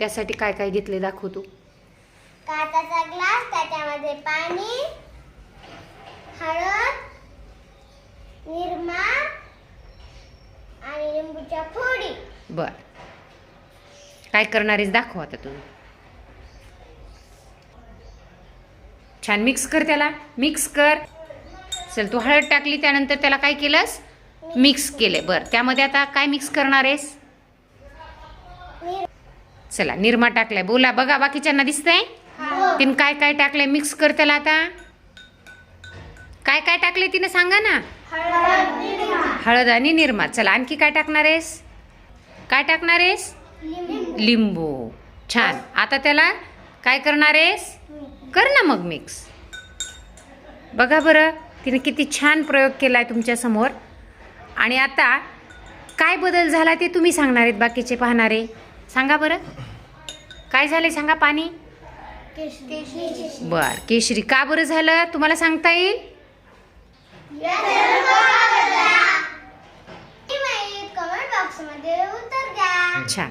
त्यासाठी काय काय घेतले दाखव तू. काचाचा ग्लास, त्याच्यामध्ये पाणी, हळद, निरमा आणि लिंबूच्या फोडी. बर, काय करणार आहेस दाखव आता तू. छान मिक्स कर, त्याला मिक्स कर. चल, तू हळद टाकली त्यानंतर त्याला काय केलंस, मिक्स केले. बर, त्यामध्ये आता काय मिक्स करणार आहेस. चला, निरमा टाकलाय. बोला बघा, बाकीच्यांना दिसतंय तिने काय काय टाकलंय. मिक्स कर त्याला. आता काय काय टाकले तिने सांगा ना. हळद आणि निरमा. चला, आणखी काय टाकणार आहेस. काय टाकणार आहेस. लिंबू. छान. आता त्याला काय करणार आहेस. कर ना मग मिक्स. बघा बरं, तिने किती छान प्रयोग केलाय तुमच्या समोर. आणि आता काय बदल झाला ते तुम्ही सांगणार आहेत, बाकीचे पाहणारे. सांगा बरं, काय झालंय सांगा. पाणी बर, केशरी. का बरं झालं तुम्हाला सांगता येईल. कमेंट बॉक्स मध्ये उत्तर द्या. छान.